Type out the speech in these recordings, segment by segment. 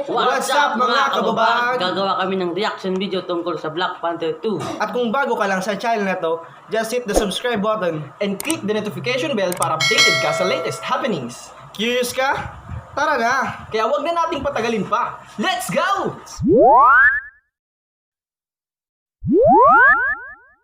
What's up mga kababag? Gagawa kami ng reaction video tungkol sa Black Panther 2. At kung bago ka lang sa channel na to, just hit the subscribe button and click the notification bell para updated ka sa latest happenings. Curious ka? Tara na! Kaya wag na nating patagalin pa. Let's go!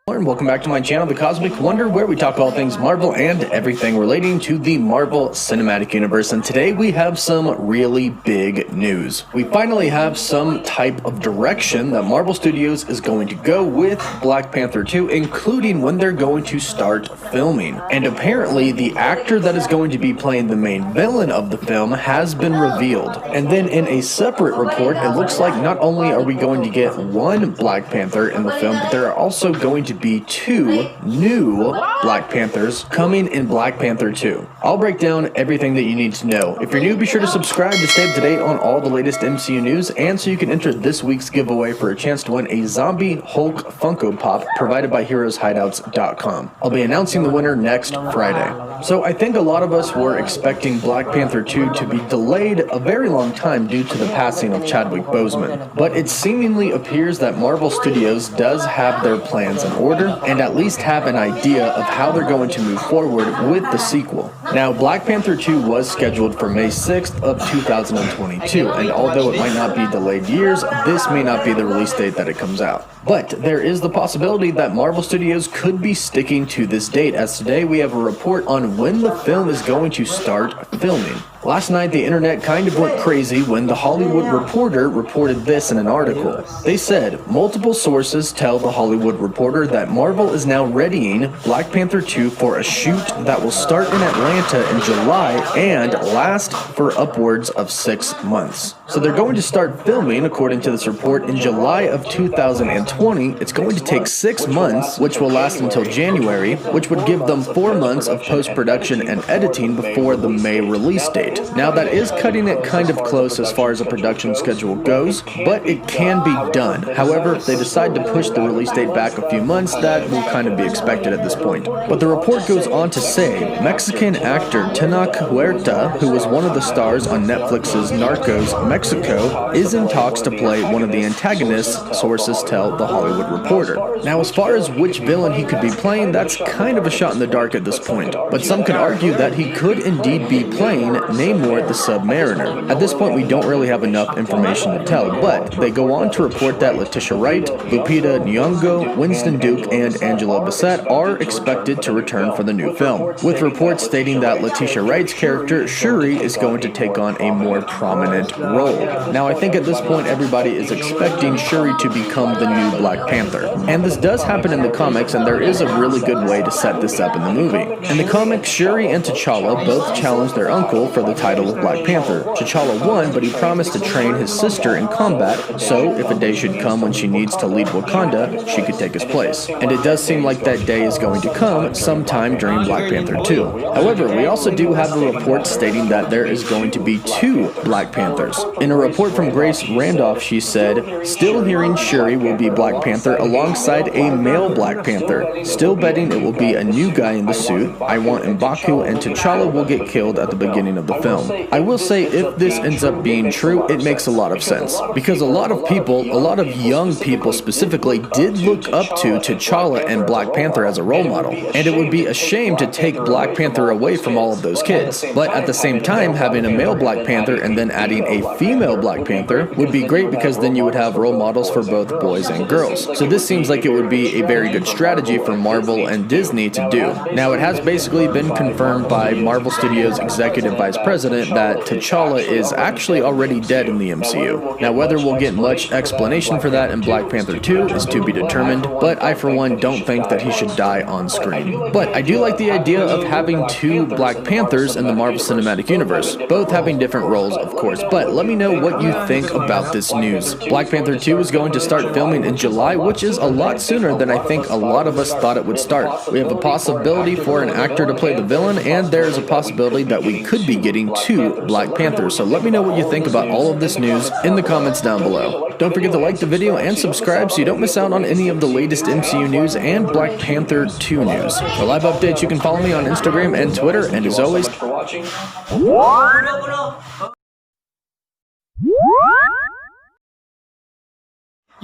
And welcome back to my channel, The Cosmic Wonder, where we talk all things Marvel and everything relating to the Marvel Cinematic Universe. And today we have some really big news. We finally have some type of direction that Marvel Studios is going to go with Black Panther 2, including when they're going to start filming. And apparently the actor that is going to be playing the main villain of the film has been revealed. And then in a separate report, it looks like not only are we going to get one Black Panther in the film, but there are also going to be two new Black Panthers coming in Black Panther 2. I'll break down everything that you need to know. If you're new, be sure to subscribe to stay up to date on all the latest MCU news, and so you can enter this week's giveaway for a chance to win a Zombie Hulk Funko Pop provided by HeroesHideouts.com. I'll be announcing the winner next Friday. So I think a lot of us were expecting Black Panther 2 to be delayed a very long time due to the passing of Chadwick Boseman, but it seemingly appears that Marvel Studios does have their plans in order and at least have an idea of how they're going to move forward with the sequel. Now, Black Panther 2 was scheduled for May 6th of 2022, and although it might not be delayed years, this may not be the release date that it comes out. But there is the possibility that Marvel Studios could be sticking to this date, as today we have a report on when the film is going to start filming. Last night, the internet kind of went crazy when The Hollywood Reporter reported this in an article. They said, multiple sources tell The Hollywood Reporter that Marvel is now readying Black Panther 2 for a shoot that will start in Atlanta in July and last for upwards of 6 months. So they're going to start filming, according to this report, in July of 2020. It's going to take 6 months, which will last until January, which would give them 4 months of post-production and editing before the May release date. Now that is cutting it kind of close as far as a production schedule goes, but it can be done. However, if they decide to push the release date back a few months, that will kind of be expected at this point. But the report goes on to say, Mexican actor Tenoch Huerta, who was one of the stars on Netflix's Narcos Mexico, is in talks to play one of the antagonists, sources tell The Hollywood Reporter. Now, as far as which villain he could be playing, that's kind of a shot in the dark at this point, but some could argue that he could indeed be playing Namor the Submariner. At this point, we don't really have enough information to tell, but they go on to report that Letitia Wright, Lupita Nyong'o, Winston Duke, and Angela Bassett are expected to return for the new film, with reports stating that Letitia Wright's character, Shuri, is going to take on a more prominent role. Now, I think at this point, everybody is expecting Shuri to become the new Black Panther. And this does happen in the comics, and there is a really good way to set this up in the movie. In the comics, Shuri and T'Challa both challenge their uncle for the title of Black Panther. T'Challa won, but he promised to train his sister in combat, so if a day should come when she needs to lead Wakanda, she could take his place. And it does seem like that day is going to come sometime during Black Panther 2. However, we also do have a report stating that there is going to be 2 Black Panthers. In a report from Grace Randolph, she said, still hearing Shuri will be Black Panther alongside a male Black Panther. Still betting it will be a new guy in the suit. I want M'Baku and T'Challa will get killed at the beginning of the film. I will say, if this ends up being true, it makes a lot of sense, because a lot of people, a lot of young people specifically, did look up to T'Challa and Black Panther as a role model, and it would be a shame to take Black Panther away from all of those kids. But at the same time, having a male Black Panther and then adding a female Black Panther would be great, because then you would have role models for both boys and girls. So this seems like it would be a very good strategy for Marvel and Disney to do. Now, it has basically been confirmed by Marvel Studios Executive Vice President that T'Challa is actually already dead in the MCU. Now, whether we'll get much explanation for that in Black Panther 2 is to be determined, but I for one don't think that he should die on screen. But I do like the idea of having 2 Black Panthers in the Marvel Cinematic Universe, both having different roles, of course. But let me know what you think about this news. Black Panther 2 is going to start filming in July, which is a lot sooner than I think a lot of us thought it would start. We have a possibility for an actor to play the villain, and there's a possibility that we could be getting 2 Black Panthers. So let me know what you think about all of this news in the comments down below. Don't forget to like the video and subscribe so you don't miss out on any of the latest MCU news and Black Panther 2 news. For live updates, you can follow me on Instagram and Twitter, and as always, For watching.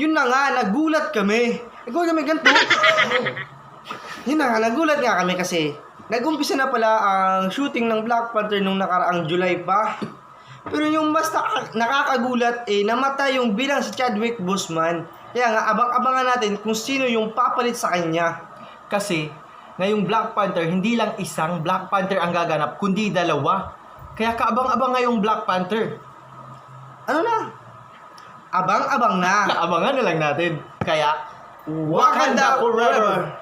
Yun na nga, nagulat kami. Ganito. Yun na nga, nagulat nga kami kasi nag-umpisa na pala ang shooting ng Black Panther nung nakaraang July pa. Pero yung mas nakakagulat namatay yung bilang si Chadwick Boseman. Kaya nga, abang-abangan natin kung sino yung papalit sa kanya. Kasi, ngayong Black Panther, hindi lang isang Black Panther ang gaganap, kundi dalawa. Kaya kaabang-abang ngayong Black Panther. Ano na? Abang-abang na. Abangan na lang natin. Kaya, Wakanda forever!